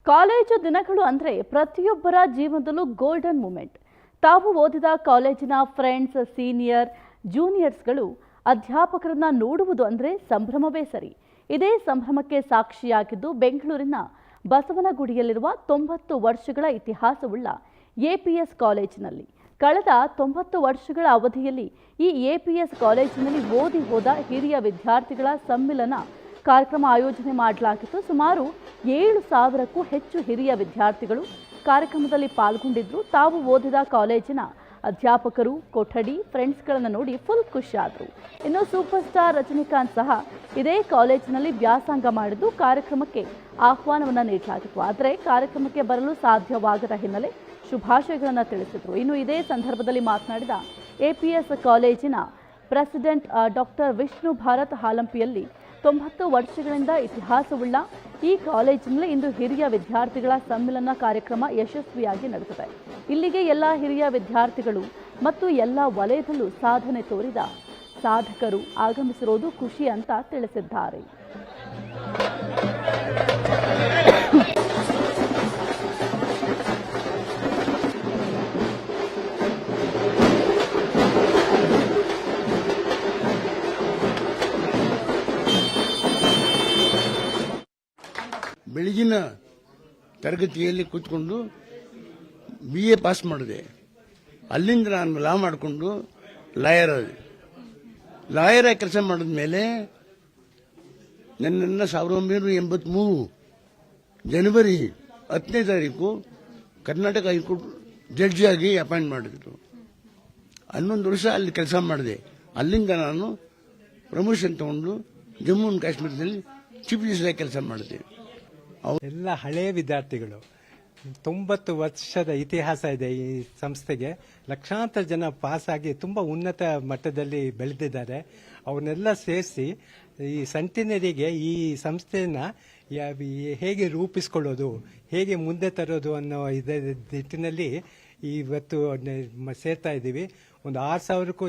College ದಿನಗಳು ಅಂದರೆ ಪ್ರತಿಯೊಬ್ಬರ ಜೀವನದಲ್ಲೂ ಗೋಲ್ಡನ್ ಮೂಮೆಂಟ್. ತಾವು ಓದಿದ ಕಾಲೇಜಿನ ಫ್ರೆಂಡ್ಸ್, ಸೀನಿಯರ್, ಜೂನಿಯರ್ಸ್ಗಳು ಅಧ್ಯಾಪಕರನ್ನ ನೋಡುವುದು ಅಂದರೆ ಸಂಭ್ರಮವೇ ಸರಿ. ಇದೇ ಸಂಭ್ರಮಕ್ಕೆ ಸಾಕ್ಷಿಯಾಗಿದ್ದು ಬೆಂಗಳೂರಿನ ಬಸವನಗುಡಿಯಲ್ಲಿರುವ 90 ವರ್ಷಗಳ ಇತಿಹಾಸವುಳ್ಳ ಎಪಿಎಸ್ ಕಾಲೇಜಿನಲ್ಲಿ ಕಳೆದ 90 ವರ್ಷಗಳ ಅವಧಿಯಲ್ಲಿ ಈ ಎಪಿಎಸ್ ಕಾಲೇಜಿನಲ್ಲಿ ಓದಿ ಹೋದ ಹಿರಿಯ ವಿದ್ಯಾರ್ಥಿಗಳ ಸಮ್ಮಿಲನ ಕಾರ್ಯಕ್ರಮ ಆಯೋಜನೆ ಮಾಡಲಾಗಿತ್ತು. ಸುಮಾರು 7,000ಕ್ಕೂ ಹೆಚ್ಚು ಹಿರಿಯ ವಿದ್ಯಾರ್ಥಿಗಳು ಕಾರ್ಯಕ್ರಮದಲ್ಲಿ ಪಾಲ್ಗೊಂಡಿದ್ರು. ತಾವು ಓದಿದ ಕಾಲೇಜಿನ ಅಧ್ಯಾಪಕರು, ಕೊಠಡಿ, ಫ್ರೆಂಡ್ಸ್ಗಳನ್ನು ನೋಡಿ ಫುಲ್ ಖುಷಿಯಾದರು. ಇನ್ನು ಸೂಪರ್ ಸ್ಟಾರ್ ರಜನಿಕಾಂತ್ ಸಹ ಇದೇ ಕಾಲೇಜಿನಲ್ಲಿ ವ್ಯಾಸಂಗ ಮಾಡಿದ್ದು ಕಾರ್ಯಕ್ರಮಕ್ಕೆ ಆಹ್ವಾನವನ್ನು ನೀಡಲಾಗಿತ್ತು. ಆದರೆ ಕಾರ್ಯಕ್ರಮಕ್ಕೆ ಬರಲು ಸಾಧ್ಯವಾಗದ ಹಿನ್ನೆಲೆ ಶುಭಾಶಯಗಳನ್ನು ತಿಳಿಸಿದರು. ಇನ್ನು ಇದೇ ಸಂದರ್ಭದಲ್ಲಿ ಮಾತನಾಡಿದ ಎಪಿಎಸ್ ಕಾಲೇಜಿನ ಪ್ರೆಸಿಡೆಂಟ್ ಡಾಕ್ಟರ್ ವಿಷ್ಣು ಭಾರತ್ ಹಾಲಂಪಿಯಲ್ಲಿ 90 ವರ್ಷಗಳಿಂದ ಇತಿಹಾಸವುಳ್ಳ ಈ ಕಾಲೇಜಿನಲ್ಲಿ ಇಂದು ಹಿರಿಯ ವಿದ್ಯಾರ್ಥಿಗಳ ಸಮ್ಮಿಲನ ಕಾರ್ಯಕ್ರಮ ಯಶಸ್ವಿಯಾಗಿ ನಡೆದಿದೆ. ಇಲ್ಲಿಗೆ ಎಲ್ಲ ಹಿರಿಯ ವಿದ್ಯಾರ್ಥಿಗಳು ಮತ್ತು ಎಲ್ಲ ವಲಯದಲ್ಲೂ ಸಾಧನೆ ತೋರಿದ ಸಾಧಕರು ಆಗಮಿಸಿರುವುದು ಖುಷಿ ಅಂತ ತಿಳಿಸಿದ್ದಾರೆ. ಬೆಳಗಿನ ತರಗತಿಯಲ್ಲಿ ಕೂತ್ಕೊಂಡು BA ಪಾಸ್ ಮಾಡಿದೆ. ಅಲ್ಲಿಂದ ನಾನು ಲಾ ಮಾಡಿಕೊಂಡು ಲಾಯರ್ ಕೆಲಸ ಮಾಡಿದ ಮೇಲೆ ನನ್ನನ್ನು 1983 ಜನವರಿ 10ನೇ ತಾರೀಕು ಕರ್ನಾಟಕ ಹೈಕೋರ್ಟ್ ಜಡ್ಜಿಯಾಗಿ ಅಪಾಯಿಂಟ್ ಮಾಡಿದ್ರು. 11 ವರ್ಷ ಅಲ್ಲಿ ಕೆಲಸ ಮಾಡಿದೆ. ಅಲ್ಲಿಂದ ನಾನು ಪ್ರಮೋಷನ್ ತಗೊಂಡು ಜಮ್ಮು ಅಂಡ್ ಕಾಶ್ಮೀರದಲ್ಲಿ ಚೀಫ್ ಜಸ್ಟಿಸ್ ಆಗಿ ಕೆಲಸ ಮಾಡಿದೆ. ಎಲ್ಲ ಹಳೆಯ ವಿದ್ಯಾರ್ಥಿಗಳು, 90 ವರ್ಷದ ಇತಿಹಾಸ ಇದೆ ಈ ಸಂಸ್ಥೆಗೆ. ಲಕ್ಷಾಂತರ ಜನ ಪಾಸ್ ಆಗಿ ತುಂಬಾ ಉನ್ನತ ಮಟ್ಟದಲ್ಲಿ ಬೆಳೆದಿದ್ದಾರೆ. ಅವನ್ನೆಲ್ಲ ಸೇರಿಸಿ ಈ ಸೆಂಟಿನರಿಗೆ ಈ ಸಂಸ್ಥೆಯನ್ನ ಹೇಗೆ ರೂಪಿಸಿಕೊಳ್ಳೋದು, ಹೇಗೆ ಮುಂದೆ ತರೋದು ಅನ್ನೋ ನಿಟ್ಟಿನಲ್ಲಿ ಇವತ್ತು ಸೇರ್ತಾ ಇದ್ದೀವಿ. ಒಂದು 6,000ಕ್ಕೂ